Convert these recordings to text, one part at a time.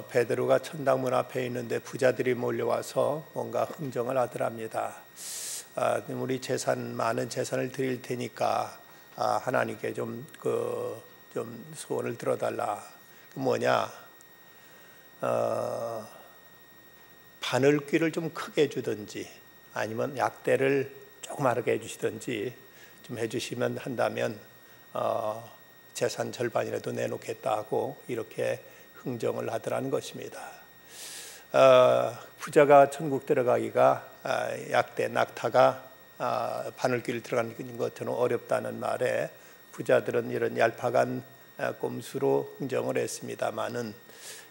베드로가 천당문 앞에 있는데 부자들이 몰려와서 뭔가 흥정을 하더랍니다. 우리 많은 재산을 드릴 테니까 하나님께 좀 소원을 들어달라. 뭐냐? 바늘귀를 좀 크게 주든지 아니면 약대를 조그맣게 해주시든지 좀 해주시면 한다면 재산 절반이라도 내놓겠다 하고 이렇게 흥정을 하더라는 것입니다. 부자가 천국 들어가기가 약대 낙타가 바늘귀를 들어가는 것처럼 어렵다는 말에 부자들은 이런 얄팍한 꼼수로 흥정을 했습니다마는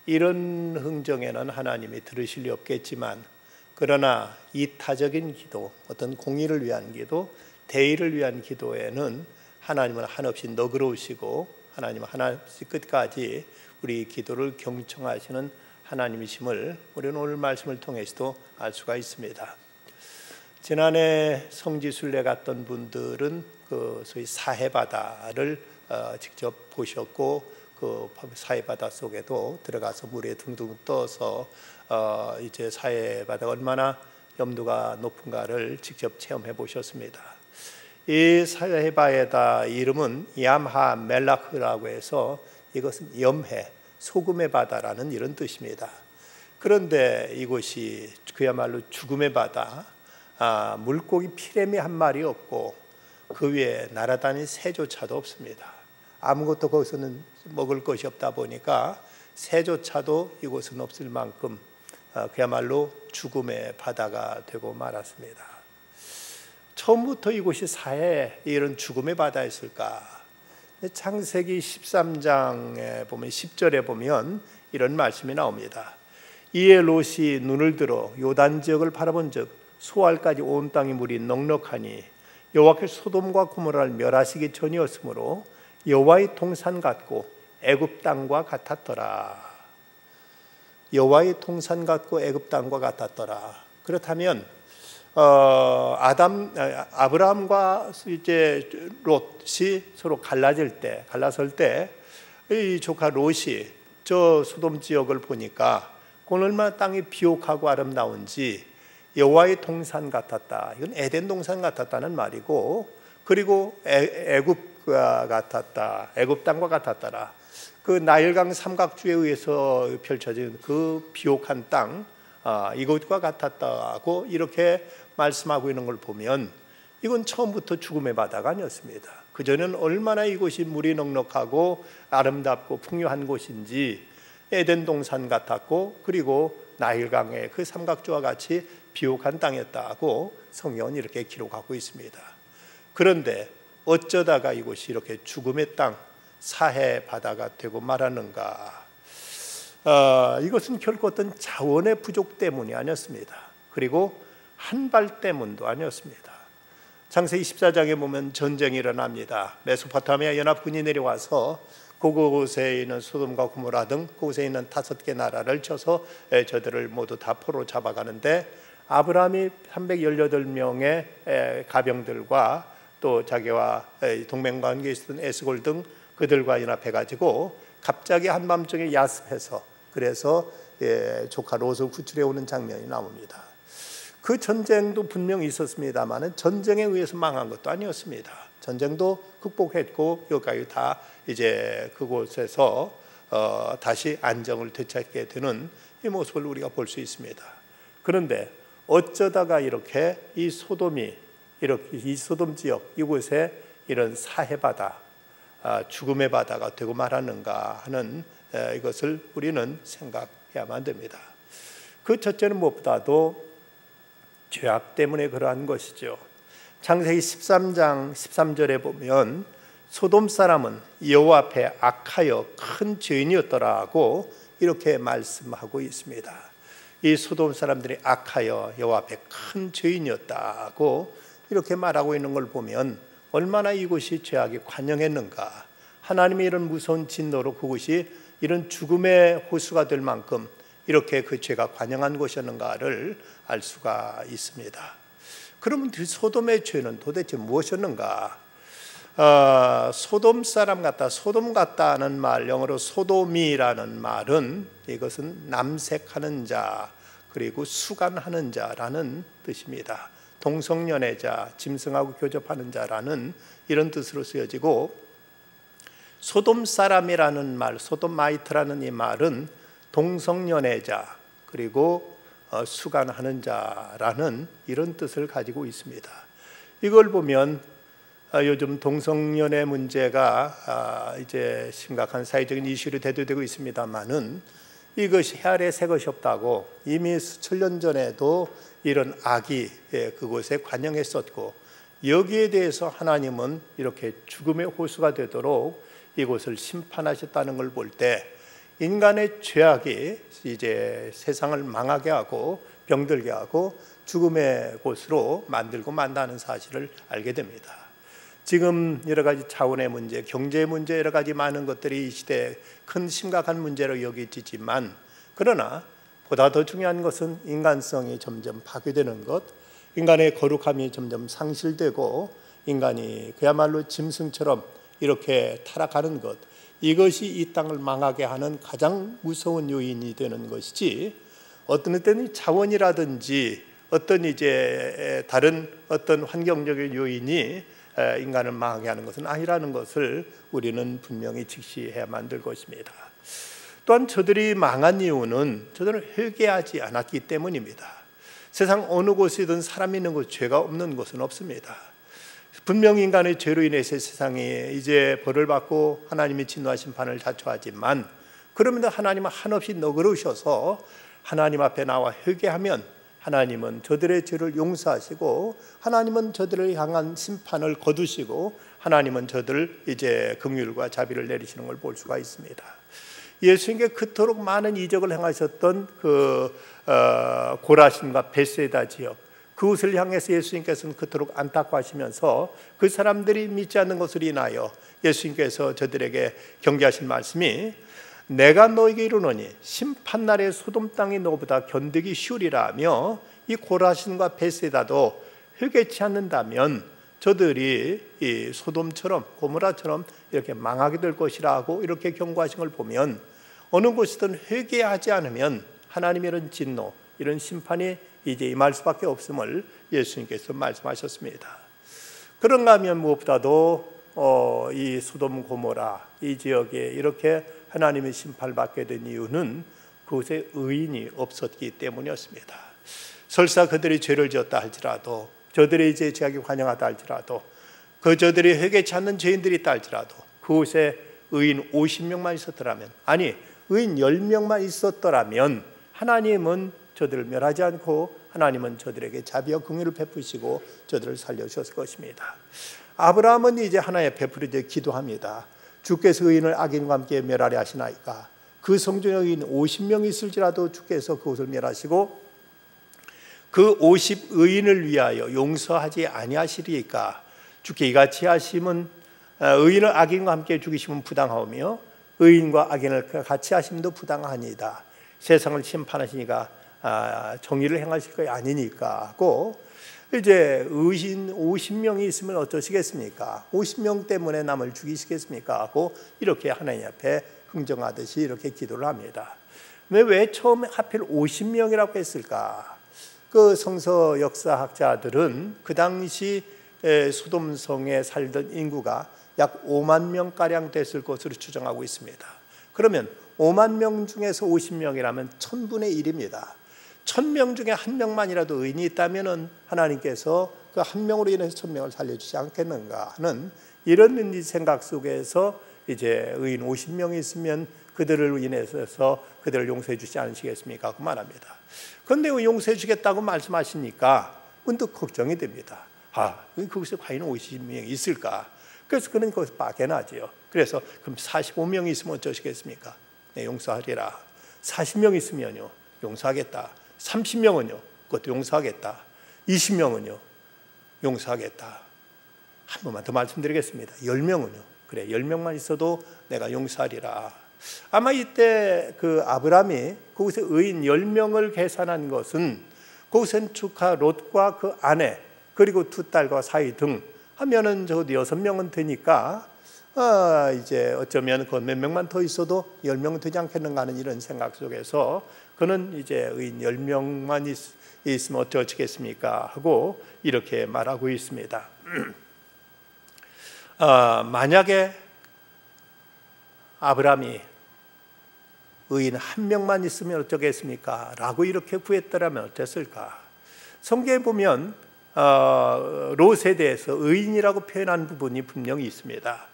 이런 흥정에는 하나님이 들으실 리 없겠지만 그러나 이타적인 기도, 어떤 공의를 위한 기도, 대의를 위한 기도에는 하나님은 한없이 너그러우시고 하나님은 하나씩 끝까지 우리 기도를 경청하시는 하나님이심을 우리는 오늘 말씀을 통해서도 알 수가 있습니다. 지난해 성지순례 갔던 분들은 그 소위 사해바다를 직접 보셨고 그 사해바다 속에도 들어가서 물에 둥둥 떠서 이제 사해바다가 얼마나 염도가 높은가를 직접 체험해 보셨습니다. 이 사해바다 이름은 얌하 멜라흐라고 해서 이것은 염해, 소금의 바다라는 이런 뜻입니다. 그런데 이곳이 그야말로 죽음의 바다, 물고기 피레미 한 마리 없고 그 위에 날아다니는 새조차도 없습니다. 아무것도 거기서는 먹을 것이 없다 보니까 새조차도 이곳은 없을 만큼 그야말로 죽음의 바다가 되고 말았습니다. 처음부터 이곳이 사해 이런 죽음의 바다였을까? 창세기 13장에 보면 10절에 보면 이런 말씀이 나옵니다. 이에 롯이 눈을 들어 요단 지역을 바라본즉 소알까지 온 땅의 물이 넉넉하니 여호와께서 소돔과 고모라를 멸하시기 전이었으므로 여호와의 동산 같고 애굽 땅과 같았더라. 여호와의 동산 같고 애굽 땅과 같았더라. 그렇다면 아브라함과 이제 롯이 서로 갈라설 때 이 조카 롯이 저 소돔 지역을 보니까 얼마나 땅이 비옥하고 아름다운지 여호와의 동산 같았다. 이건 에덴 동산 같았다는 말이고, 그리고 애굽과 같았다. 애굽 땅과 같았더라. 그 나일강 삼각주에 의해서 펼쳐진 그 비옥한 땅, 이것과 같았다고 이렇게 말씀하고 있는 걸 보면 이건 처음부터 죽음의 바다가 아니었습니다. 그전에는 얼마나 이곳이 물이 넉넉하고 아름답고 풍요한 곳인지 에덴 동산 같았고, 그리고 나일강의 그 삼각주와 같이 비옥한 땅이었다고 성경은 이렇게 기록하고 있습니다. 그런데 어쩌다가 이곳이 이렇게 죽음의 땅, 사해 바다가 되고 말았는가? 이것은 결코 어떤 자원의 부족 때문이 아니었습니다. 그리고 한발 때문도 아니었습니다. 창세기 14장에 보면 전쟁이 일어납니다. 메소포타미아 연합군이 내려와서 그곳에 있는 소돔과 고모라 등 그곳에 있는 5개 나라를 쳐서 저들을 모두 다 포로 잡아가는데, 아브라함이 318명의 가병들과 또 자기와 동맹관계에 있었던 에스골 등 그들과 연합해가지고 갑자기 한밤중에 야습해서 그래서 조카 롯을 구출해 오는 장면이 나옵니다. 그 전쟁도 분명히 있었습니다만 전쟁에 의해서 망한 것도 아니었습니다. 전쟁도 극복했고 여기까지 다 이제 그곳에서 다시 안정을 되찾게 되는 이 모습을 우리가 볼 수 있습니다. 그런데 어쩌다가 이렇게 이 소돔 지역 이곳에 이런 사해바다, 죽음의 바다가 되고 말았는가 하는 이것을 우리는 생각해야만 됩니다. 그 첫째는 무엇보다도 죄악 때문에 그러한 것이죠. 창세기 13장 13절에 보면 소돔 사람은 여호와 앞에 악하여 큰 죄인이었더라고 이렇게 말씀하고 있습니다. 이 소돔 사람들이 악하여 여호와 앞에 큰 죄인이었다고 이렇게 말하고 있는 걸 보면 얼마나 이곳이 죄악이 관영했는가. 하나님의 이런 무서운 진노로 그곳이 이런 죽음의 호수가 될 만큼 이렇게 그 죄가 관영한 것이었는가를 알 수가 있습니다. 그러면 그 소돔의 죄는 도대체 무엇이었는가? 소돔 사람 같다, 소돔 같다는 말, 영어로 소돔이라는 말은 이것은 남색하는 자 그리고 수간하는 자라는 뜻입니다. 동성연애자, 짐승하고 교접하는 자라는 이런 뜻으로 쓰여지고, 소돔 사람이라는 말, 소돔마이트라는 이 말은 동성연애자 그리고 수간하는 자라는 이런 뜻을 가지고 있습니다. 이걸 보면 요즘 동성연애 문제가 이제 심각한 사회적인 이슈로 대두되고 있습니다만은 이것이 해 아래 새 것이 없다고, 이미 수천 년 전에도 이런 악이 그곳에 관영했었고, 여기에 대해서 하나님은 이렇게 죽음의 호수가 되도록 이곳을 심판하셨다는 걸 볼 때, 인간의 죄악이 이제 세상을 망하게 하고 병들게 하고 죽음의 곳으로 만들고 만다는 사실을 알게 됩니다. 지금 여러 가지 차원의 문제, 경제 문제, 여러 가지 많은 것들이 이 시대에 큰 심각한 문제로 여겨지지만, 그러나 보다 더 중요한 것은 인간성이 점점 파괴되는 것, 인간의 거룩함이 점점 상실되고 인간이 그야말로 짐승처럼 이렇게 타락하는 것, 이것이 이 땅을 망하게 하는 가장 무서운 요인이 되는 것이지, 어떤 때는 자원이라든지 어떤 이제 다른 어떤 환경적인 요인이 인간을 망하게 하는 것은 아니라는 것을 우리는 분명히 직시해야만 될 것입니다. 또한 저들이 망한 이유는 저들은 회개하지 않았기 때문입니다. 세상 어느 곳이든 사람 있는 곳, 죄가 없는 곳은 없습니다. 분명히 인간의 죄로 인해서 세상이 이제 벌을 받고 하나님이 진노와 심판을 자초하지만, 그러면서 하나님은 한없이 너그러우셔서 하나님 앞에 나와 회개하면 하나님은 저들의 죄를 용서하시고, 하나님은 저들을 향한 심판을 거두시고, 하나님은 저들을 이제 긍휼과 자비를 내리시는 걸 볼 수가 있습니다. 예수님께 그토록 많은 이적을 행하셨던 그 고라신과 벳세다 지역, 그곳을 향해서 예수님께서는 그토록 안타까워하시면서 그 사람들이 믿지 않는 것으로 인하여 예수님께서 저들에게 경계하신 말씀이, 내가 너에게 이르노니 심판날에 소돔 땅이 너보다 견디기 쉬우리라 하며, 이 고라신과 벳세다도 회개치 않는다면 저들이 이 소돔처럼 고모라처럼 이렇게 망하게 될 것이라고 이렇게 경고하신 걸 보면, 어느 곳이든 회개하지 않으면 하나님의 이런 진노, 이런 심판이 이제 임할 수밖에 없음을 예수님께서 말씀하셨습니다. 그런가 하면 무엇보다도 이 소돔 고모라 이 지역에 이렇게 하나님의 심판을 받게 된 이유는 그곳에 의인이 없었기 때문이었습니다. 설사 그들이 죄를 지었다 할지라도, 저들이 이제 죄악이 관영하다 할지라도, 그 저들이 회개치 않는 죄인들이 있다 할지라도, 그곳에 의인 50명만 있었더라면, 아니 의인 10명만 있었더라면 하나님은 저들을 멸하지 않고 하나님은 저들에게 자비와 긍휼을 베푸시고 저들을 살려주셨을 것입니다. 아브라함은 이제 하나님 베풀이되 기도합니다. 주께서 의인을 악인과 함께 멸하려 하시나이까, 그 성중에 의인 50명이 있을지라도 주께서 그곳을 멸하시고 그 50 의인을 위하여 용서하지 아니하시리이까, 주께 이같이 하심은 의인을 악인과 함께 죽이시면 부당하오며 의인과 악인을 같이 하심도 부당하니이다. 세상을 심판하시니까 정의를 행하실 것이 아니니까 하고, 이제 의인 50명이 있으면 어떠시겠습니까? 50명 때문에 남을 죽이시겠습니까? 하고 이렇게 하나님 앞에 흥정하듯이 이렇게 기도를 합니다. 왜 처음에 하필 50명이라고 했을까? 그 성서 역사학자들은 그 당시 소돔성에 살던 인구가 약 5만 명가량 됐을 것으로 추정하고 있습니다. 그러면 5만 명 중에서 50명이라면 1000분의 1입니다. 1000명 중에 한 명만이라도 의인이 있다면 하나님께서 그 한 명으로 인해서 1000명을 살려주지 않겠는가 하는 이런 생각 속에서 이제 의인 50명이 있으면 그들을 인해서 그들을 용서해 주지 않으시겠습니까? 그 말합니다. 그런데 용서해 주겠다고 말씀하시니까 문득 걱정이 됩니다. 그것에 과연 50명이 있을까? 그래서 그는 거기서 빠개나지요. 그래서 그럼 45명이 있으면 어쩌시겠습니까? 네, 용서하리라. 40명 있으면요, 용서하겠다. 30명은요, 그것도 용서하겠다. 20명은요, 용서하겠다. 한 번만 더 말씀드리겠습니다. 10명은요, 그래 10명만 있어도 내가 용서하리라. 아마 이때 그 아브라함이 그곳에 의인 10명을 계산한 것은 그곳엔 조카 롯과 그 아내 그리고 두 딸과 사위 등 하면은 적어도 6명은 되니까 이제 어쩌면 그 몇 명만 더 있어도 10명은 되지 않겠는가 하는 이런 생각 속에서 그는 이제 의인 10명만 있으면 어쩌겠습니까 하고 이렇게 말하고 있습니다. 만약에 아브라함이 의인 1명만 있으면 어쩌겠습니까? 라고 이렇게 구했더라면 어땠을까? 성경에 보면 롯에 대해서 의인이라고 표현한 부분이 분명히 있습니다.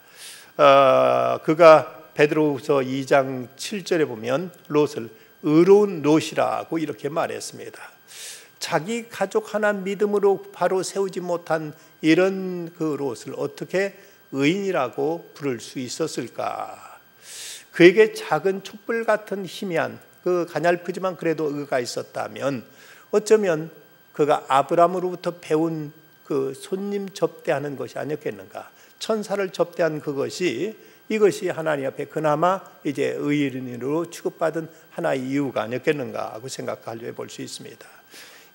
그가 베드로후서 2장 7절에 보면 롯을 의로운 롯이라고 이렇게 말했습니다. 자기 가족 하나 믿음으로 바로 세우지 못한 이런 그 롯을 어떻게 의인이라고 부를 수 있었을까? 그에게 작은 촛불 같은 희미한 그 가냘프지만 그래도 의가 있었다면 어쩌면 그가 아브라함으로부터 배운 그 손님 접대하는 것이 아니었겠는가? 천사를 접대한 이것이 하나님 앞에 그나마 이제 의인으로 취급받은 하나의 이유가 아니었겠는가 하고 생각해 볼 수 있습니다.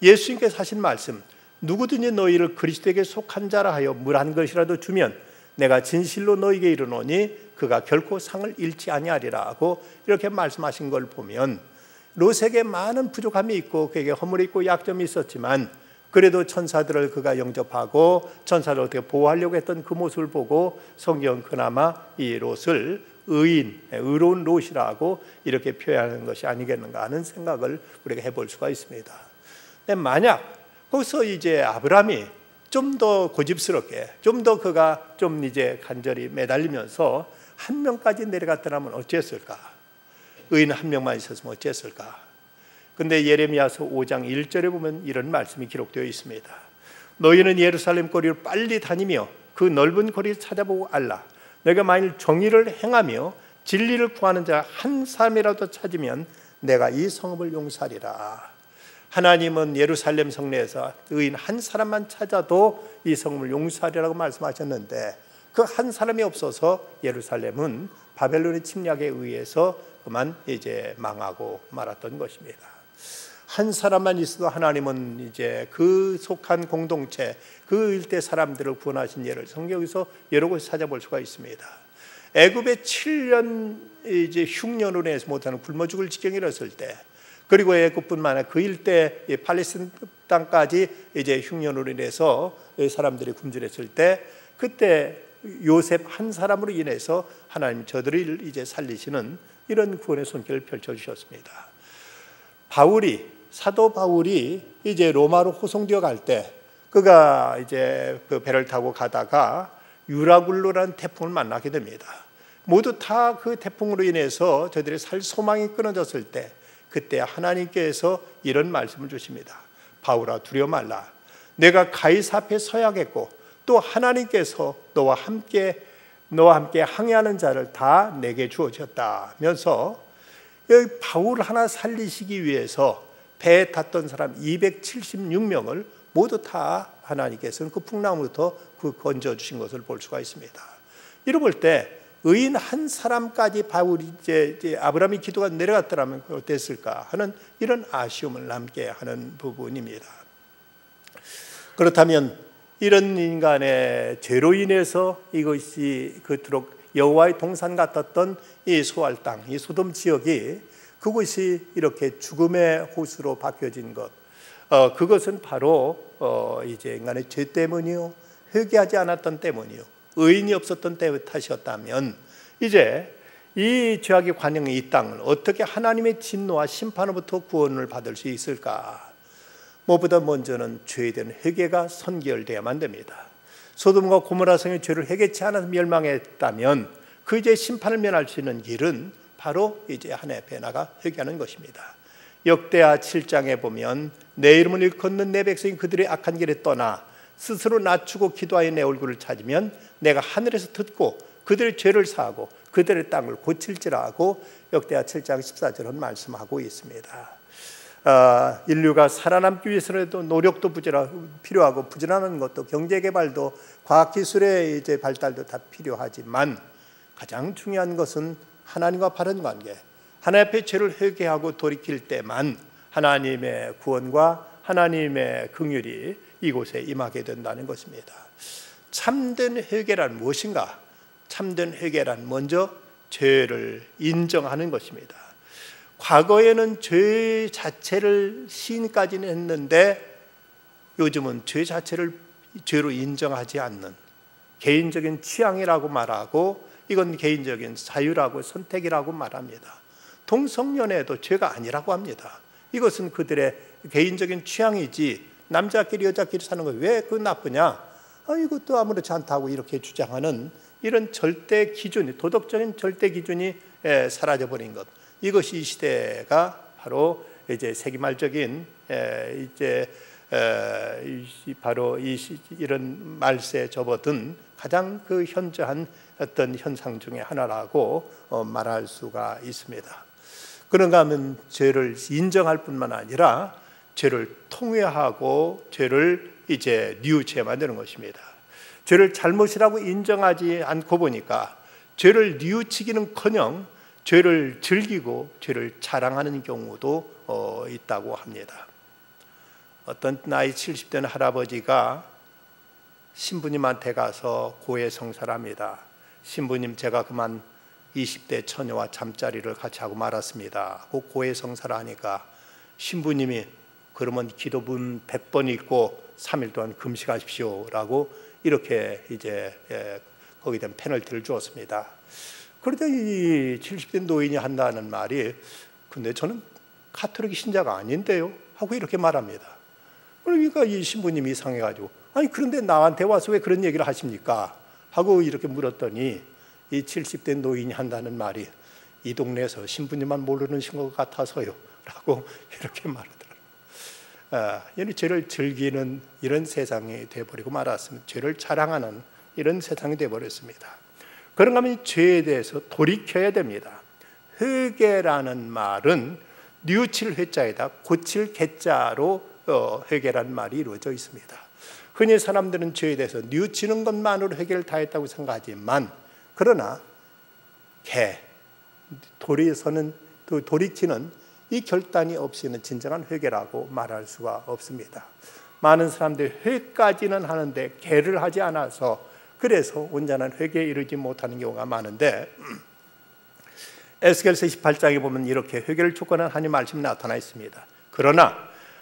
예수님께서 하신 말씀, 누구든지 너희를 그리스도에게 속한 자라 하여 물 한 것이라도 주면 내가 진실로 너희에게 이르노니 그가 결코 상을 잃지 아니하리라 하고 이렇게 말씀하신 걸 보면 롯에게 많은 부족함이 있고 그에게 허물이 있고 약점이 있었지만 그래도 천사들을 그가 영접하고 천사를 어떻게 보호하려고 했던 그 모습을 보고 성경은 그나마 이 롯을 의로운 롯이라고 이렇게 표현하는 것이 아니겠는가 하는 생각을 우리가 해볼 수가 있습니다. 근데 만약 거기서 이제 아브라함이 좀 더 고집스럽게 좀 더 그가 좀 이제 간절히 매달리면서 1명까지 내려갔더라면 어땠을까? 의인 1명만 있었으면 어땠을까? 근데 예레미야서 5장 1절에 보면 이런 말씀이 기록되어 있습니다. 너희는 예루살렘 거리를 빨리 다니며 그 넓은 거리를 찾아보고 알라. 너희가 만일 정의를 행하며 진리를 구하는 자 한 사람이라도 찾으면 내가 이 성읍을 용서하리라. 하나님은 예루살렘 성내에서 의인 한 사람만 찾아도 이 성읍을 용서하리라고 말씀하셨는데 그 한 사람이 없어서 예루살렘은 바벨론의 침략에 의해서 그만 이제 망하고 말았던 것입니다. 한 사람만 있어도 하나님은 이제 그 속한 공동체, 그 일대 사람들을 구원하신 예를 성경에서 여러 곳 찾아볼 수가 있습니다. 애굽에 7년 이제 흉년으로 인해서 못하는 굶어 죽을 지경에 이르렀을 때, 그리고 애굽뿐만 아니라 그 일대 팔레스틴 땅까지 이제 흉년으로 인해서 사람들이 굶주렸을 때, 그때 요셉 한 사람으로 인해서 하나님 저들을 이제 살리시는 이런 구원의 손길을 펼쳐 주셨습니다. 사도 바울이 이제 로마로 호송되어 갈 때 그가 이제 그 배를 타고 가다가 유라굴로라는 태풍을 만나게 됩니다. 모두 다 그 태풍으로 인해서 저들의 살 소망이 끊어졌을 때 그때 하나님께서 이런 말씀을 주십니다. 바울아 두려워 말라. 내가 가이사 앞에 서야겠고 또 하나님께서 너와 함께 항해하는 자를 다 내게 주어졌다면서 여기 바울 하나 살리시기 위해서 배에 탔던 사람 276명을 모두 다 하나님께서는 그 풍랑으로부터 건져 주신 것을 볼 수가 있습니다. 이를 볼 때 의인 한 사람까지 바울이 이제 아브라함이 기도가 내려갔더라면 어땠을까 하는 이런 아쉬움을 남게 하는 부분입니다. 그렇다면 이런 인간의 죄로 인해서 이것이 그토록 여호와의 동산 같았던 이 소알 땅, 이 소돔 지역이 그것이 이렇게 죽음의 호수로 바뀌어진 것, 그것은 바로 이제 인간의 죄 때문이요, 회개하지 않았던 때문이요, 의인이 없었던 때 탓이었다면 이제 이 죄악의 관영의 이 땅을 어떻게 하나님의 진노와 심판으로부터 구원을 받을 수 있을까? 무엇보다 먼저는 죄에 대한 회개가 선결되어야만 됩니다. 소돔과 고모라 성의 죄를 회개치 않아서 멸망했다면 그 이제 심판을 면할 수 있는 길은 바로 이제 하나님 앞에 나가 회개하는 것입니다. 역대하 7장에 보면 내 이름을 일컫는 내 백성이 그들의 악한 길에 떠나 스스로 낮추고 기도하여 내 얼굴을 찾으면 내가 하늘에서 듣고 그들의 죄를 사하고 그들의 땅을 고칠지라 하고 역대하 7장 14절은 말씀하고 있습니다. 인류가 살아남기 위해서라도 노력도 필요하고 부지런한 것도 경제개발도 과학기술의 이제 발달도 다 필요하지만 가장 중요한 것은 하나님과 바른 관계, 하나님 앞에 죄를 회개하고 돌이킬 때만 하나님의 구원과 하나님의 긍휼이 이곳에 임하게 된다는 것입니다. 참된 회개란 무엇인가? 참된 회개란 먼저 죄를 인정하는 것입니다. 과거에는 죄 자체를 시인까지는 했는데 요즘은 죄 자체를 죄로 인정하지 않는 개인적인 취향이라고 말하고 이건 개인적인 자유라고 선택이라고 말합니다. 동성연애도 죄가 아니라고 합니다. 이것은 그들의 개인적인 취향이지 남자끼리 여자끼리 사는 거 왜 그 나쁘냐? 이것도 아무렇지 않다고 이렇게 주장하는 이런 절대 기준이, 도덕적인 절대 기준이 사라져버린 것. 이것이 이 시대가 바로 이제 세기말적인 이제 바로 이런 말세에 접어든 가장 그 현저한 어떤 현상 중에 하나라고 말할 수가 있습니다. 그런가 하면 죄를 인정할 뿐만 아니라 죄를 통회하고 죄를 이제 뉘우치게 되는 것입니다. 죄를 잘못이라고 인정하지 않고 보니까 죄를 뉘우치기는커녕 죄를 즐기고 죄를 자랑하는 경우도 있다고 합니다. 어떤 나이 70된 할아버지가 신부님한테 가서 고해성사를 합니다. 신부님, 제가 그만 20대 처녀와 잠자리를 같이 하고 말았습니다. 그 고해성사를 하니까 신부님이 그러면 기도문 100번 읽고 3일 동안 금식하십시오 라고 이렇게 이제 거기에 페널티를 주었습니다. 그런데 이 70대 노인이 한다는 말이 근데 저는 가톨릭 신자가 아닌데요 하고 이렇게 말합니다. 그러니까 이 신부님이 이상해가지고 아니 그런데 나한테 와서 왜 그런 얘기를 하십니까? 하고 이렇게 물었더니 이 70대 노인이 한다는 말이 이 동네에서 신부님만 모르는 것 같아서요 라고 이렇게 말하더라고요. 죄를 즐기는 이런 세상이 되어버리고 말았습니다. 죄를 자랑하는 이런 세상이 되어버렸습니다. 그런가 하면 죄에 대해서 돌이켜야 됩니다. 회개라는 말은 뉘우칠 회자에다 고칠 개자로 회개라는 말이 이루어져 있습니다. 흔히 사람들은 죄에 대해서 뉘우치는 것만으로 회개를 다 했다고 생각하지만 그러나 돌이키는 이 결단이 없이는 진정한 회개라고 말할 수가 없습니다. 많은 사람들이 회까지는 하는데 개를 하지 않아서 그래서 온전한 회개에 이르지 못하는 경우가 많은데 에스겔서 28장에 보면 이렇게 회개를 촉구하는 하나님의 말씀이 나타나 있습니다. 그러나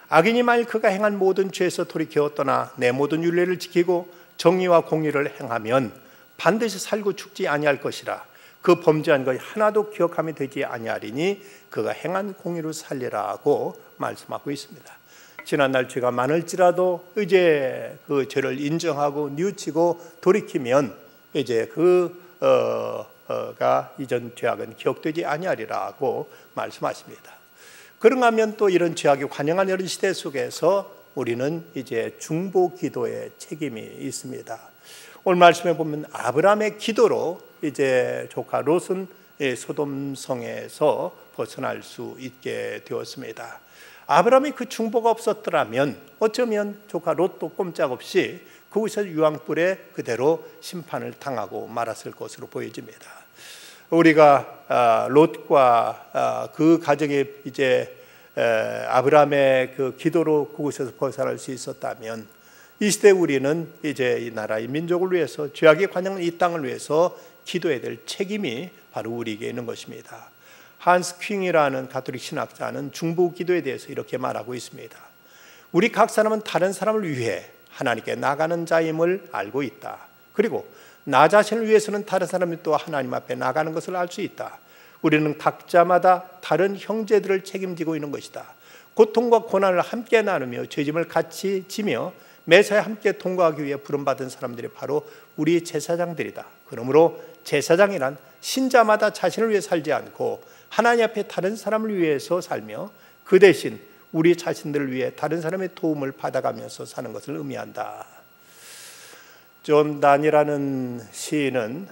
악인이 만일 그가 행한 모든 죄에서 돌이켜 떠나 내 모든 율례를 지키고 정의와 공의를 행하면 반드시 살고 죽지 아니할 것이라. 그 범죄한 것 하나도 기억함이 되지 아니하리니 그가 행한 공의로 살리라고 말씀하고 있습니다. 지난날 죄가 많을지라도 이제 그 죄를 인정하고 뉘우치고 돌이키면 이제 그가 이전 죄악은 기억되지 아니하리라고 말씀하십니다. 그런가 하면 또 이런 죄악이 환영한 이런 시대 속에서 우리는 이제 중보 기도의 책임이 있습니다. 오늘 말씀에 보면 아브라함의 기도로 이제 조카 롯은 소돔성에서 벗어날 수 있게 되었습니다. 아브라함이 그 중보가 없었더라면 어쩌면 조카 롯도 꼼짝없이 그곳에서 유황불에 그대로 심판을 당하고 말았을 것으로 보여집니다. 우리가 롯과 그 가정의 이제 아브라함의 그 기도로 그곳에서 벗어날 수 있었다면 이 시대 우리는 이제 이 나라의 민족을 위해서 죄악이 관영한 이 땅을 위해서 기도해야 될 책임이 바로 우리에게 있는 것입니다. 한스 퀸이라는 가톨릭 신학자는 중보 기도에 대해서 이렇게 말하고 있습니다. 우리 각 사람은 다른 사람을 위해 하나님께 나가는 자임을 알고 있다. 그리고 나 자신을 위해서는 다른 사람이 또 하나님 앞에 나가는 것을 알 수 있다. 우리는 각자마다 다른 형제들을 책임지고 있는 것이다. 고통과 고난을 함께 나누며 죄짐을 같이 지며 매사에 함께 통과하기 위해 부름받은 사람들이 바로 우리 제사장들이다. 그러므로 제사장이란 신자마다 자신을 위해 살지 않고 하나님 앞에 다른 사람을 위해서 살며 그 대신 우리 자신들을 위해 다른 사람의 도움을 받아가면서 사는 것을 의미한다. 존 단이라는 시인은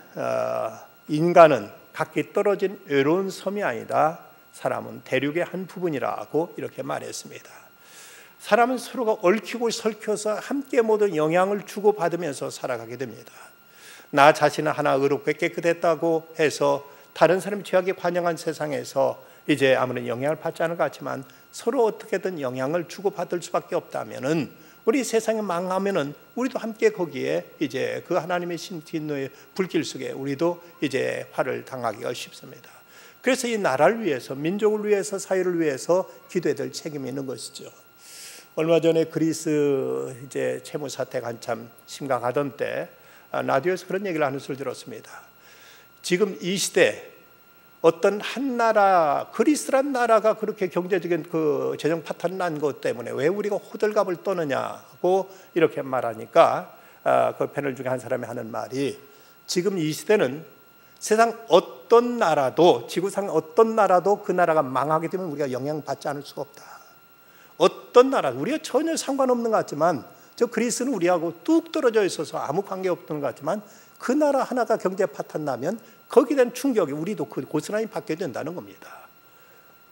인간은 각기 떨어진 외로운 섬이 아니다. 사람은 대륙의 한 부분이라고 이렇게 말했습니다. 사람은 서로가 얽히고 설켜서 함께 모든 영향을 주고받으면서 살아가게 됩니다. 나 자신은 하나 의롭게 깨끗했다고 해서 다른 사람이 죄악에 관영한 세상에서 이제 아무런 영향을 받지 않을 것 같지만 서로 어떻게든 영향을 주고받을 수밖에 없다면은 우리 세상이 망하면은 우리도 함께 거기에 이제 그 하나님의 진노의 불길 속에 우리도 이제 화를 당하기가 쉽습니다. 그래서 이 나라를 위해서, 민족을 위해서, 사회를 위해서 기도해야 될 책임이 있는 것이죠. 얼마 전에 그리스 이제 채무 사태가 한참 심각하던 때 라디오에서 그런 얘기를 하는 소리를 들었습니다. 지금 이 시대 어떤 한 나라, 그리스란 나라가 그렇게 경제적인 그 재정 파탄 난 것 때문에 왜 우리가 호들갑을 떠느냐고 이렇게 말하니까 그 패널 중에 한 사람이 하는 말이, 지금 이 시대는 세상 어떤 나라도, 지구상 어떤 나라도 그 나라가 망하게 되면 우리가 영향받지 않을 수가 없다. 어떤 나라, 우리가 전혀 상관없는 것 같지만, 저 그리스는 우리하고 뚝 떨어져 있어서 아무 관계 없는 것 같지만, 그 나라 하나가 경제 파탄 나면 거기에 대한 충격이 우리도 그 고스란히 받게 된다는 겁니다.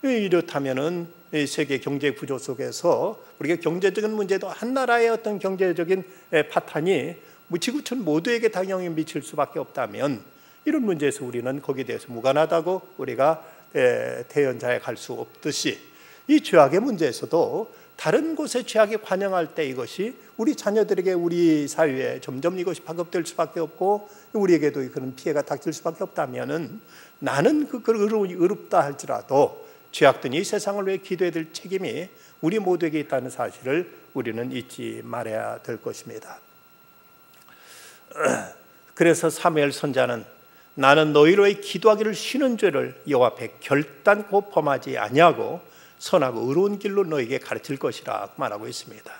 이렇다면은 세계 경제 구조 속에서 우리가 경제적인 문제도 한 나라의 어떤 경제적인 파탄이 지구촌 모두에게 다 영향을 미칠 수밖에 없다면, 이런 문제에서 우리는 거기에 대해서 무관하다고 우리가 대연자에 갈 수 없듯이, 이 죄악의 문제에서도 다른 곳의 죄악이 관영할 때 이것이 우리 자녀들에게, 우리 사회에 점점 이것이 파급될 수밖에 없고 우리에게도 그런 피해가 닥칠 수밖에 없다면은, 나는 의롭다 할지라도 죄악된 이 세상을 위해 기도해야 될 책임이 우리 모두에게 있다는 사실을 우리는 잊지 말아야 될 것입니다. 그래서 사무엘 선자는 나는 너희로 기도하기를 쉬는 죄를 여호와 앞에 결단코 범하지 아니하고 선하고 의로운 길로 너에게 가르칠 것이라 말하고 있습니다.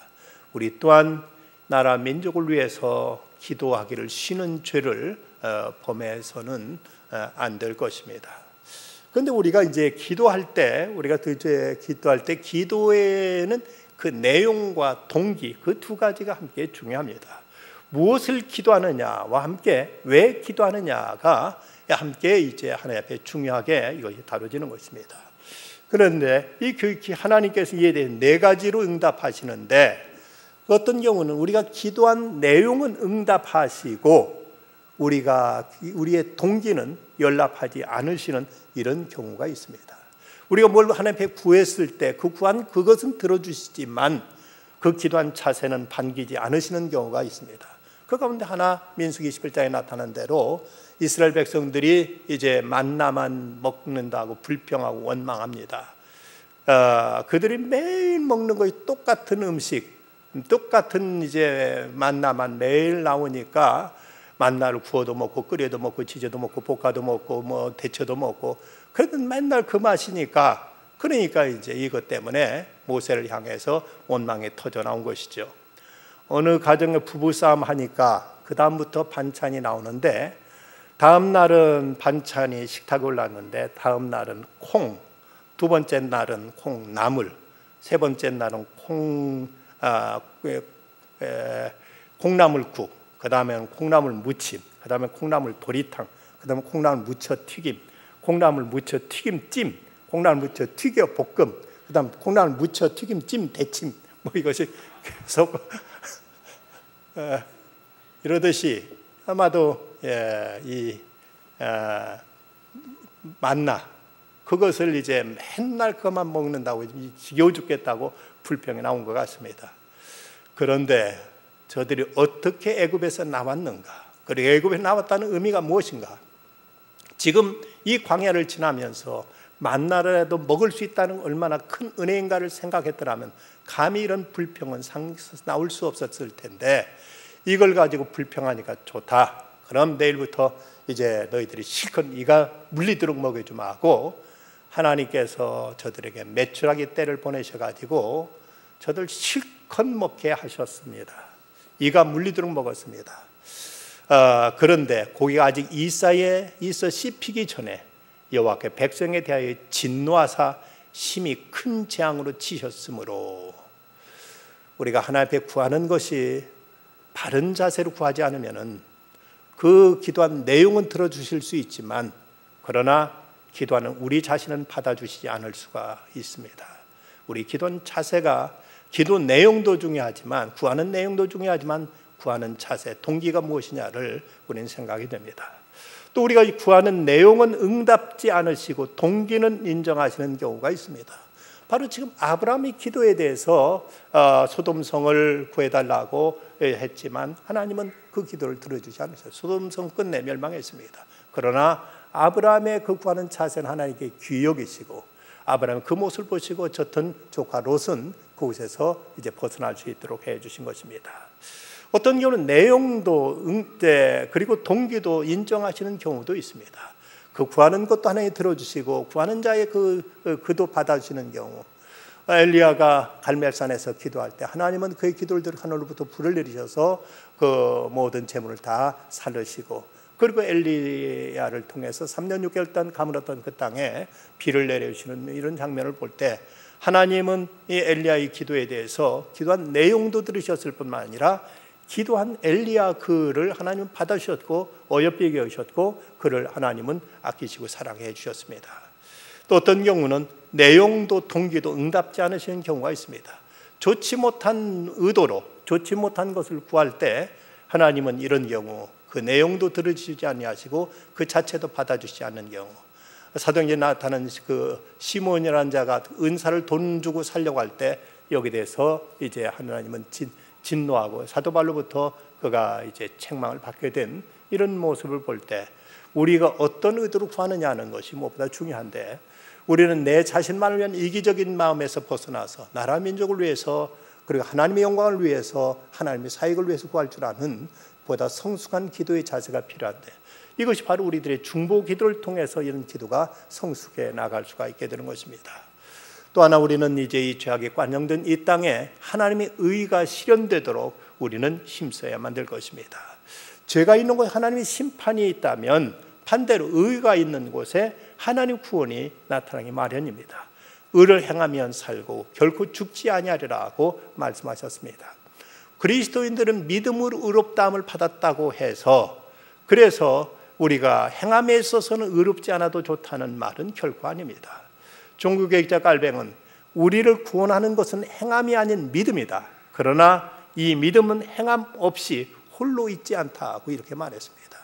우리 또한 나라 민족을 위해서 기도하기를 쉬는 죄를 범해서는 안 될 것입니다. 그런데 우리가 이제 기도할 때, 기도에는 그 내용과 동기, 그 두 가지가 함께 중요합니다. 무엇을 기도하느냐와 함께 왜 기도하느냐가 함께 이제 하나님 앞에 중요하게 이것이 다뤄지는 것입니다. 그런데 이 하나님께서 이에 대해 네 가지로 응답하시는데, 어떤 경우는 우리가 기도한 내용은 응답하시고 우리의 동기는 연락하지 않으시는 이런 경우가 있습니다. 우리가 뭘 하나님 앞에 구했을 때 그 구한 그것은 들어주시지만 그 기도한 자세는 반기지 않으시는 경우가 있습니다. 그 가운데 하나, 민수기 11장에 나타난 대로 이스라엘 백성들이 이제 만나만 먹는다고 불평하고 원망합니다. 그들이 매일 먹는 것이 똑같은 음식, 똑같은 이제 만나만 매일 나오니까 만나를 구워도 먹고 끓여도 먹고 지져도 먹고 볶아도 먹고 뭐 데쳐도 먹고, 그래도 맨날 그 맛이니까, 그러니까 이제 이것 때문에 모세를 향해서 원망이 터져 나온 것이죠. 어느 가정에 부부싸움 하니까 그 다음부터 반찬이 나오는데, 다음 날은 반찬이 식탁에 올랐는데 다음 날은 콩, 두 번째 날은 콩나물, 세 번째 날은 콩나물국, 그 다음에는 콩나물 무침, 그 다음에 콩나물 도리탕, 그 다음에 콩나물 무쳐 튀김, 콩나물 무쳐 튀김찜, 콩나물 무쳐 튀겨 볶음, 그 다음 콩나물 무쳐 튀김찜 대침, 뭐 이것이 계속 이러듯이 아마도 이 만나, 그것을 이제 맨날 그것만 먹는다고 지겨워 죽겠다고 불평이 나온 것 같습니다. 그런데 저들이 어떻게 애굽에서 나왔는가, 그리고 애굽에 나왔다는 의미가 무엇인가, 지금 이 광야를 지나면서 만나라도 먹을 수 있다는 얼마나 큰 은혜인가를 생각했더라면 감히 이런 불평은 나올 수 없었을 텐데, 이걸 가지고 불평하니까 좋다, 그럼 내일부터 이제 너희들이 실컷 이가 물리도록 먹여주마 하고 하나님께서 저들에게 메추라기 떼를 보내셔가지고 저들 실컷 먹게 하셨습니다. 이가 물리도록 먹었습니다. 그런데 고기가 아직 이 사이에 있어 씹히기 전에 여호와께 백성에 대하여 진노하사 심히 큰 재앙으로 치셨으므로, 우리가 하나님 앞에 구하는 것이 바른 자세로 구하지 않으면은 그 기도한 내용은 들어주실 수 있지만, 그러나 기도하는 우리 자신은 받아주시지 않을 수가 있습니다. 우리 기도한 자세가, 기도 내용도 중요하지만, 구하는 내용도 중요하지만 구하는 자세, 동기가 무엇이냐를 우리는 생각이 됩니다. 또 우리가 구하는 내용은 응답지 않으시고 동기는 인정하시는 경우가 있습니다. 바로 지금 아브라함의 기도에 대해서 소돔성을 구해달라고 했지만 하나님은 그 기도를 들어주지 않으셨어요. 소돔성 끝내 멸망했습니다. 그러나 아브라함의 그 구하는 자세는 하나님께 귀히 여기시고 아브라함 그 모습을 보시고 젖은 조카 롯은 그곳에서 이제 벗어날 수 있도록 해주신 것입니다. 어떤 경우는 내용도 그리고 동기도 인정하시는 경우도 있습니다. 그 구하는 것도 하나님이 들어주시고 구하는 자의 그도 받아주시는 경우, 엘리야가 갈멜산에서 기도할 때 하나님은 그의 기도를 들어 하늘로부터 불을 내리셔서 그 모든 재물을 다 살르시고, 그리고 엘리야를 통해서 3년 6개월 동안 가물었던 그 땅에 비를 내려주시는 이런 장면을 볼 때 하나님은 이 엘리야의 기도에 대해서 기도한 내용도 들으셨을 뿐만 아니라 기도한 엘리야 그를 하나님은 받아주셨고 어여삐 여기셨고 그를 하나님은 아끼시고 사랑해 주셨습니다. 또 어떤 경우는 내용도 동기도 응답지 않으시는 경우가 있습니다. 좋지 못한 의도로 좋지 못한 것을 구할 때 하나님은 이런 경우 그 내용도 들어주시지 아니하시고 그 자체도 받아주시지 않는 경우, 사도행전에 나타나는 그 시몬이라는 자가 은사를 돈 주고 살려고 할 때 여기에 대해서 이제 하나님은 진노하고 사도 바울로부터 그가 이제 책망을 받게 된 이런 모습을 볼 때 우리가 어떤 의도로 구하느냐 하는 것이 무엇보다 중요한데, 우리는 내 자신만을 위한 이기적인 마음에서 벗어나서 나라 민족을 위해서 그리고 하나님의 영광을 위해서 하나님의 사익을 위해서 구할 줄 아는 보다 성숙한 기도의 자세가 필요한데, 이것이 바로 우리들의 중보 기도를 통해서 이런 기도가 성숙해 나갈 수가 있게 되는 것입니다. 또 하나, 우리는 이제 이 죄악에 관영된 이 땅에 하나님의 의가 실현되도록 우리는 힘써야만 될 것입니다. 죄가 있는 곳에 하나님의 심판이 있다면 반대로 의가 있는 곳에 하나님 구원이 나타나기 마련입니다. 의를 행하면 살고 결코 죽지 아니하리라고 말씀하셨습니다. 그리스도인들은 믿음으로 의롭다함을 받았다고 해서 그래서 우리가 행함에 있어서는 의롭지 않아도 좋다는 말은 결코 아닙니다. 종교개혁자 깔뱅은 우리를 구원하는 것은 행함이 아닌 믿음이다. 그러나 이 믿음은 행함 없이 홀로 있지 않다고 이렇게 말했습니다.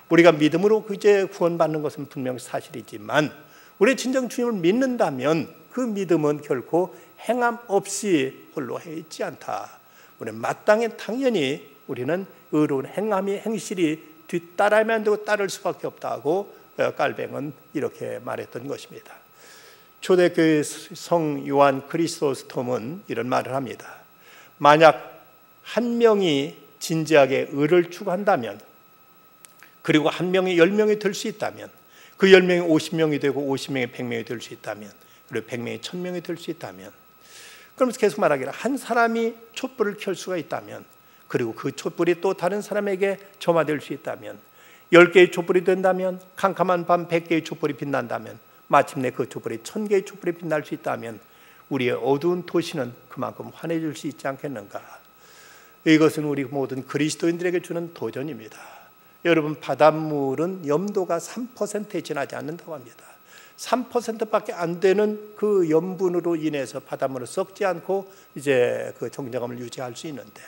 우리가 믿음으로 그제 구원받는 것은 분명 사실이지만 우리 진정 주님을 믿는다면 그 믿음은 결코 행함 없이 홀로 있지 않다. 우리는 마땅히 당연히 우리는 의로운 행함이 행실이 뒤따라야만 안 되고 따를 수밖에 없다고 깔뱅은 이렇게 말했던 것입니다. 초대교회 성 요한 크리소스톰은 이런 말을 합니다. 만약 한 명이 진지하게 의를 추구한다면, 그리고 한 명이 10명이 될 수 있다면, 그 10명이 50명이 되고 50명이 100명이 될 수 있다면, 그리고 100명이 1000명이 될 수 있다면, 그러면서 계속 말하기를 한 사람이 촛불을 켤 수가 있다면, 그리고 그 촛불이 또 다른 사람에게 점화될 수 있다면, 10개의 촛불이 된다면, 캄캄한 밤 100개의 촛불이 빛난다면, 마침내 그 촛불이 1000개의 촛불이 빛날 수 있다면 우리의 어두운 도시는 그만큼 환해질 수 있지 않겠는가. 이것은 우리 모든 그리스도인들에게 주는 도전입니다. 여러분, 바닷물은 염도가 3%에 지나지 않는다고 합니다. 3%밖에 안 되는 그 염분으로 인해서 바닷물은 썩지 않고 이제 그 정정함을 유지할 수 있는데,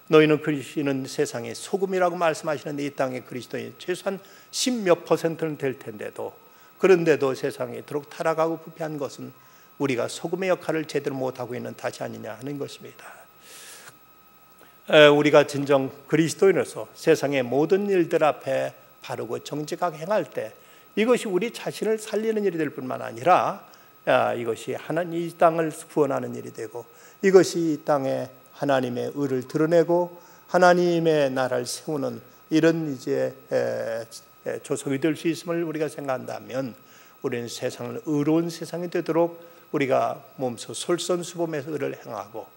너희는 그리스도는 세상의 소금이라고 말씀하시는데 이 땅의 그리스도인 최소한 10몇 %는 될 텐데도, 그런데도 세상에 이토록 타락하고 부패한 것은 우리가 소금의 역할을 제대로 못하고 있는 탓이 아니냐 하는 것입니다. 우리가 진정 그리스도인으로서 세상의 모든 일들 앞에 바르고 정직하게 행할 때 이것이 우리 자신을 살리는 일이 될 뿐만 아니라 이것이 하나님 이 땅을 구원하는 일이 되고, 이것이 이 땅에 하나님의 의를 드러내고 하나님의 나라를 세우는 이런 이제 조석이 될 수 있음을 우리가 생각한다면 우리는 세상을 의로운 세상이 되도록 우리가 몸소 솔선수범해서 의를 행하고,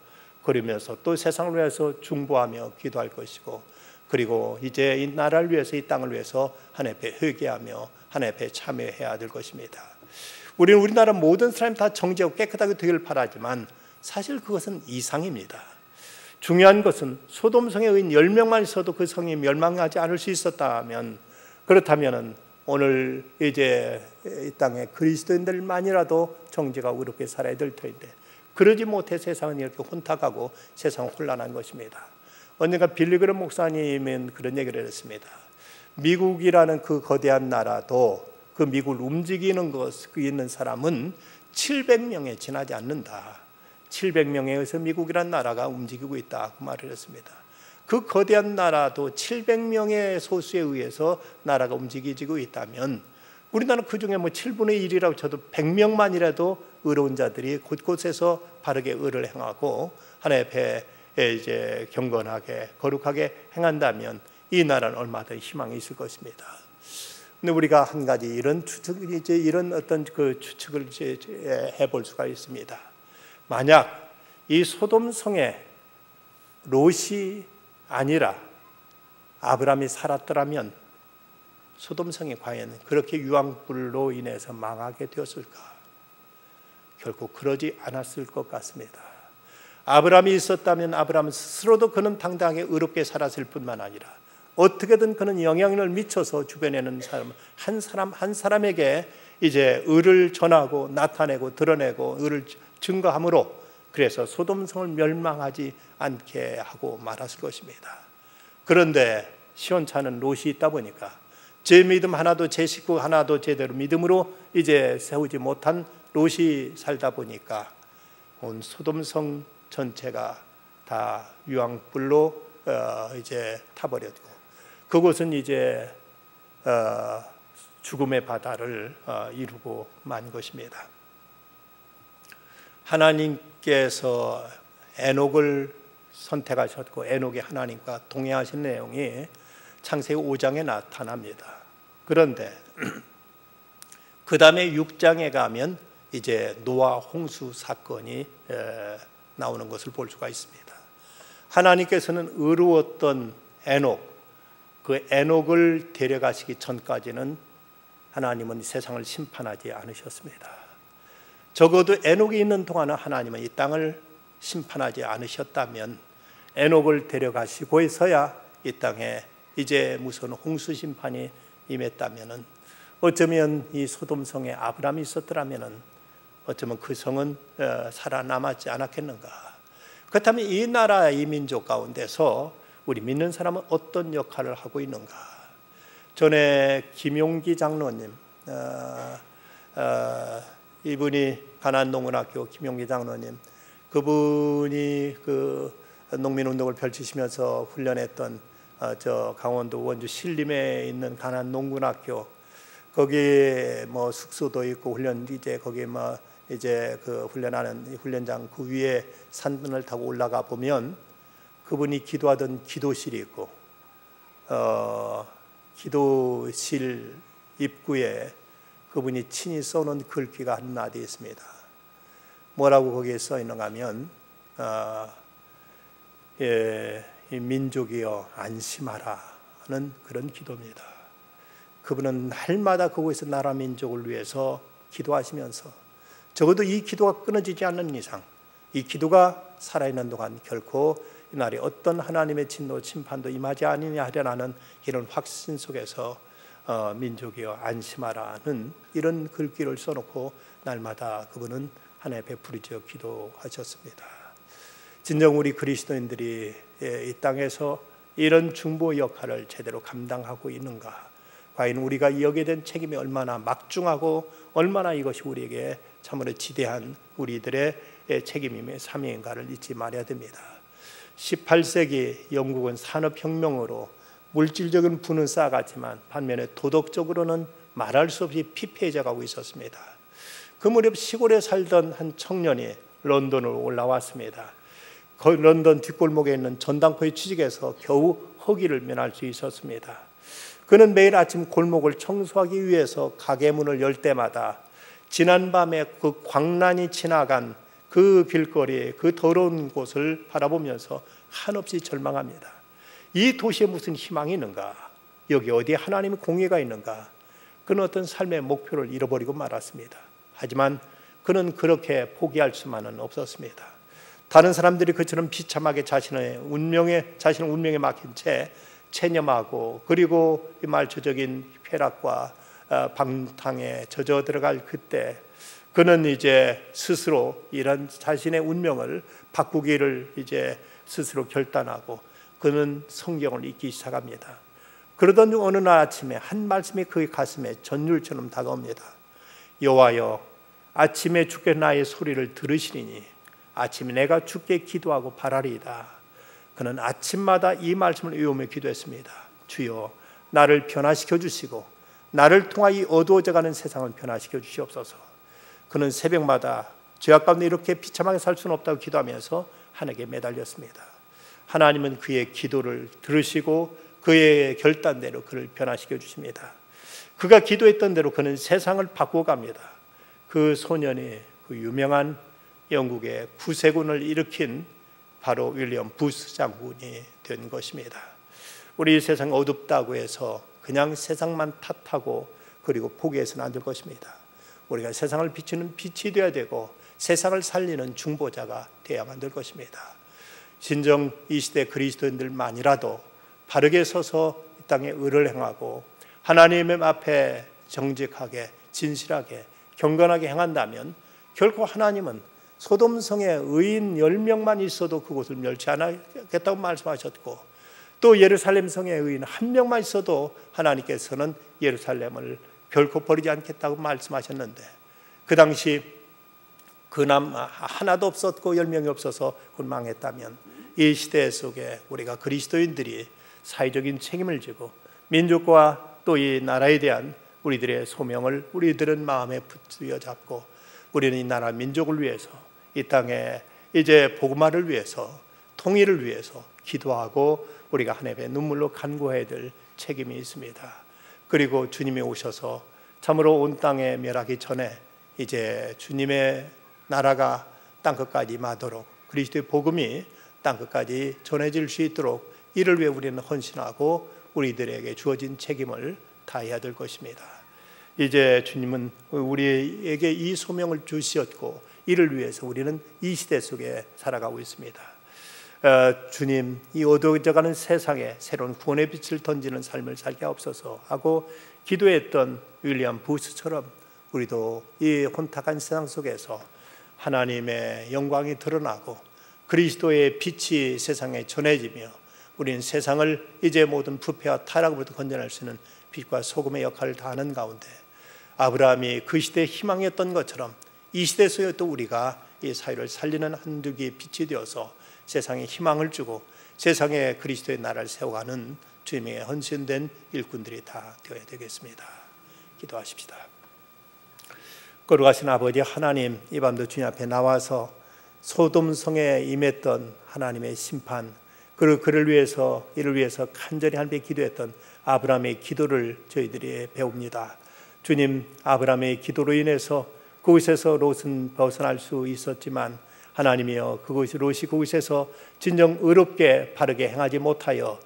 그러면서 또 세상을 위해서 중보하며 기도할 것이고, 그리고 이제 이 나라를 위해서 이 땅을 위해서 하나님 앞에 회개하며 하나님 앞에 참여해야 될 것입니다. 우리는 우리나라 모든 사람이 다 정죄하고 깨끗하게 되기를 바라지만 사실 그것은 이상입니다. 중요한 것은 소돔성에 의인 10명만 있어도 그 성이 멸망하지 않을 수 있었다면, 그렇다면 오늘 이제 이 땅에 그리스도인들만이라도 정죄가 의롭게 살아야 될 터인데 그러지 못해 세상은 이렇게 혼탁하고 세상은 혼란한 것입니다. 언젠가 빌리그램 목사님은 그런 얘기를 했습니다. 미국이라는 그 거대한 나라도 그 미국을 움직이는 것 있는 사람은 700명에 지나지 않는다. 700명에 의해서 미국이란 나라가 움직이고 있다고 말을 했습니다. 그 거대한 나라도 700명의 소수에 의해서 나라가 움직이고 있다면 우리나라는 그 중에 뭐 7분의 1이라고 쳐도 100명만이라도 의로운 자들이 곳곳에서 바르게 의를 행하고 하나님의 앞에 이제 경건하게 거룩하게 행한다면 이 나라는 얼마나 희망이 있을 것입니다. 근데 우리가 한 가지 이런 이런 그 추측을 이제 해볼 수가 있습니다. 만약 이 소돔 성에 롯이 아니라 아브라함이 살았더라면 소돔 성이 과연 그렇게 유황불로 인해서 망하게 되었을까? 결코 그러지 않았을 것 같습니다. 아브라함이 있었다면 아브라함 스스로도 그는 당당하게 의롭게 살았을 뿐만 아니라 어떻게든 그는 영향을 미쳐서 주변에는 한 사람에게 이제 의를 전하고 나타내고 드러내고 의를 증거함으로 그래서 소돔성을 멸망하지 않게 하고 말았을 것입니다. 그런데 시원찮은 롯이 있다 보니까 제 믿음 하나도 제 식구 하나도 제대로 믿음으로 이제 세우지 못한 롯이 살다 보니까 온 소돔성 전체가 다 유황불로 이제 타버렸고 그곳은 이제 죽음의 바다를 이루고 만 것입니다. 하나님께서 에녹을 선택하셨고 에녹이 하나님과 동행하신 내용이 창세기 5장에 나타납니다. 그런데 그 다음에 6장에 가면 이제 노아 홍수 사건이 나오는 것을 볼 수가 있습니다. 하나님께서는 의로웠던 에녹, 그 에녹을 데려가시기 전까지는 하나님은 세상을 심판하지 않으셨습니다. 적어도 에녹이 있는 동안은 하나님은 이 땅을 심판하지 않으셨다면 에녹을 데려가시고서야 이 땅에 이제 무슨 홍수 심판이 임했다면은 어쩌면 이 소돔성에 아브라함이 있었더라면은 어쩌면 그 성은 살아남았지 않았겠는가. 그렇다면 이 나라 이 민족 가운데서 우리 믿는 사람은 어떤 역할을 하고 있는가. 전에 김용기 장로님 이분이 가난농문학교 김용기 장로님 그분이 그 농민운동을 펼치시면서 훈련했던 저 강원도 원주 신림에 있는 가난농군학교 거기에 뭐 숙소도 있고 훈련 이제 거기 뭐 이제 그 훈련하는 훈련장 그 위에 산을 타고 올라가 보면 그분이 기도하던 기도실이 있고 기도실 입구에 그분이 친히 써놓은 글귀가 한마디 있습니다. 뭐라고 거기에 써 있는가 하면 이 민족이여 안심하라 하는 그런 기도입니다. 그분은 날마다 그곳에서 나라 민족을 위해서 기도하시면서 적어도 이 기도가 끊어지지 않는 이상 이 기도가 살아있는 동안 결코 이날에 어떤 하나님의 진노 심판도 임하지 아니냐 하려는 이런 확신 속에서 민족이여 안심하라는 이런 글귀를 써놓고 날마다 그분은 하나님 베풀이져 기도하셨습니다. 진정 우리 그리스도인들이 이 땅에서 이런 중보 역할을 제대로 감당하고 있는가? 과연 우리가 여기에 대한 책임이 얼마나 막중하고 얼마나 이것이 우리에게 참으로 지대한 우리들의 책임임의 사명인가를 잊지 말아야 됩니다. 18세기 영국은 산업혁명으로 물질적인 부는 쌓아갔지만 반면에 도덕적으로는 말할 수 없이 피폐해져 가고 있었습니다. 그 무렵 시골에 살던 한 청년이 런던으로 올라왔습니다. 그 런던 뒷골목에 있는 전당포에 취직해서 겨우 허기를 면할 수 있었습니다. 그는 매일 아침 골목을 청소하기 위해서 가게 문을 열 때마다 지난밤에 그 광란이 지나간 그 길거리, 그 더러운 곳을 바라보면서 한없이 절망합니다. 이 도시에 무슨 희망이 있는가? 여기 어디에 하나님의 공의가 있는가? 그는 어떤 삶의 목표를 잃어버리고 말았습니다. 하지만 그는 그렇게 포기할 수만은 없었습니다. 다른 사람들이 그처럼 비참하게 자신의 운명에 막힌 채 체념하고 그리고 이 말초적인 쾌락과 방탕에 젖어 들어갈 그때 그는 이제 스스로 이런 자신의 운명을 바꾸기를 이제 스스로 결단하고 그는 성경을 읽기 시작합니다. 그러던 중 어느 날 아침에 한 말씀이 그의 가슴에 전율처럼 다가옵니다. 여호와여 아침에 주께 나의 소리를 들으시리니 아침에 내가 주께 기도하고 바라리이다. 그는 아침마다 이 말씀을 외우며 기도했습니다. 주여 나를 변화시켜 주시고 나를 통하여 이 어두워져가는 세상을 변화시켜 주시옵소서. 그는 새벽마다 죄악 가운데 이렇게 비참하게 살 수는 없다고 기도하면서 하늘에게 매달렸습니다. 하나님은 그의 기도를 들으시고 그의 결단대로 그를 변화시켜 주십니다. 그가 기도했던 대로 그는 세상을 바꿔갑니다. 그 소년이 그 유명한 영국의 구세군을 일으킨 바로 윌리엄 부스 장군이 된 것입니다. 우리 세상 어둡다고 해서 그냥 세상만 탓하고 그리고 포기해서는 안 될 것입니다. 우리가 세상을 비추는 빛이 되어야 되고 세상을 살리는 중보자가 되어야만 될 것입니다. 진정 이 시대 그리스도인들만이라도 바르게 서서 이 땅에 의를 행하고 하나님의 앞에 정직하게 진실하게 경건하게 행한다면 결코 하나님은 소돔성에 의인 10명만 있어도 그곳을 멸치 않겠다고 말씀하셨고, 또 예루살렘 성에 의인 1명만 있어도 하나님께서는 예루살렘을 결코 버리지 않겠다고 말씀하셨는데, 그 당시 그나마 하나도 없었고 10명이 없어서 그걸 망했다면 이 시대 속에 우리가 그리스도인들이 사회적인 책임을 지고 민족과 또 이 나라에 대한 우리들의 소명을 우리들은 마음에 붙여 잡고 우리는 이 나라 민족을 위해서 이 땅에 이제 복음화를 위해서 통일을 위해서 기도하고 우리가 하나님의 눈물로 간구해야 될 책임이 있습니다. 그리고 주님이 오셔서 참으로 온 땅에 멸하기 전에 이제 주님의 나라가 땅끝까지 임하도록 그리스도의 복음이 땅끝까지 전해질 수 있도록 이를 위해 우리는 헌신하고 우리들에게 주어진 책임을 다해야 될 것입니다. 이제 주님은 우리에게 이 소명을 주셨고 이를 위해서 우리는 이 시대 속에 살아가고 있습니다. 주님, 이 어두워져가는 세상에 새로운 구원의 빛을 던지는 삶을 살게 하옵소서 하고 기도했던 윌리엄 부스처럼 우리도 이 혼탁한 세상 속에서 하나님의 영광이 드러나고 그리스도의 빛이 세상에 전해지며 우리는 세상을 이제 모든 부패와 타락으로부터 건져낼 수 있는 빛과 소금의 역할을 다하는 가운데 아브라함이 그 시대의 희망이었던 것처럼 이 시대 속에 또 우리가 이 사회를 살리는 한두 개의 빛이 되어서 세상에 희망을 주고 세상에 그리스도의 나라를 세워가는 주님의 헌신된 일꾼들이 다 되어야 되겠습니다. 기도하십시다. 거룩하신 아버지 하나님, 이 밤도 주님 앞에 나와서 소돔성에 임했던 하나님의 심판, 그리고 그를 위해서 이를 위해서 간절히 하나님께 기도했던 아브라함의 기도를 저희들이 배웁니다. 주님, 아브라함의 기도로 인해서 그곳에서 롯은 벗어날 수 있었지만 하나님이여 롯이 그곳에서 진정 의롭게 바르게 행하지 못하여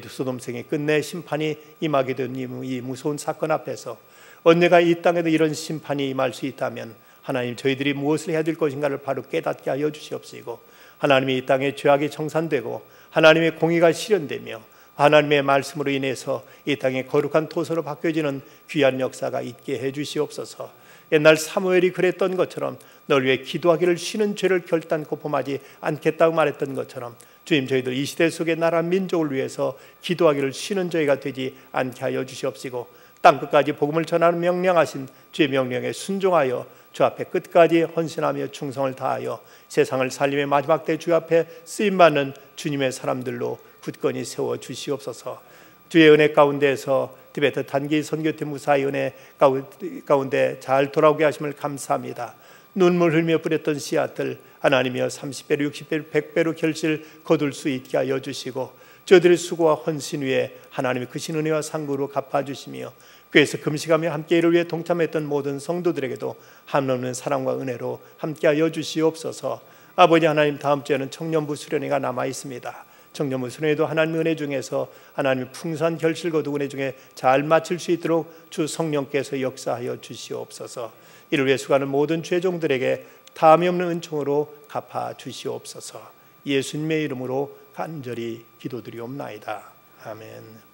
소돔성의 끝내 심판이 임하게 된 이 무서운 사건 앞에서 언제가 이 땅에도 이런 심판이 임할 수 있다면 하나님, 저희들이 무엇을 해야 될 것인가를 바로 깨닫게 하여 주시옵시고 하나님이 이 땅에 죄악이 청산되고 하나님의 공의가 실현되며 하나님의 말씀으로 인해서 이 땅에 거룩한 토소로 바뀌어지는 귀한 역사가 있게 해 주시옵소서. 옛날 사무엘이 그랬던 것처럼 널 위해 기도하기를 쉬는 죄를 결단코 범하지 않겠다고 말했던 것처럼 주님, 저희들 이 시대 속의 나라 민족을 위해서 기도하기를 쉬는 저희가 되지 않게 하여 주시옵시고 땅끝까지 복음을 전하는 명령하신 주의 명령에 순종하여 주 앞에 끝까지 헌신하며 충성을 다하여 세상을 살림의 마지막 때 주 앞에 쓰임받는 주님의 사람들로 굳건히 세워 주시옵소서. 주의 은혜 가운데에서 티베트 단기 선교팀 무사의 은혜 가운데 잘 돌아오게 하심을 감사합니다. 눈물 흘며 뿌렸던 씨앗들 하나님이여 30배로 60배로 100배로 결실 거둘 수 있게 하여 주시고 저들의 수고와 헌신 위에 하나님의 크신 은혜와 상구로 갚아주시며 그래서 금식하며 함께 이를 위해 동참했던 모든 성도들에게도 한없는 사랑과 은혜로 함께하여 주시옵소서. 아버지 하나님, 다음 주에는 청년부 수련회가 남아 있습니다. 청년부 수련회도 하나님의 은혜 중에서 하나님의 풍성한 결실 거두 은혜 중에 잘 마칠 수 있도록 주 성령께서 역사하여 주시옵소서. 이를 위해 수고하는 모든 죄종들에게 다함이 없는 은총으로 갚아 주시옵소서. 예수님의 이름으로 간절히 기도드리옵나이다. 아멘.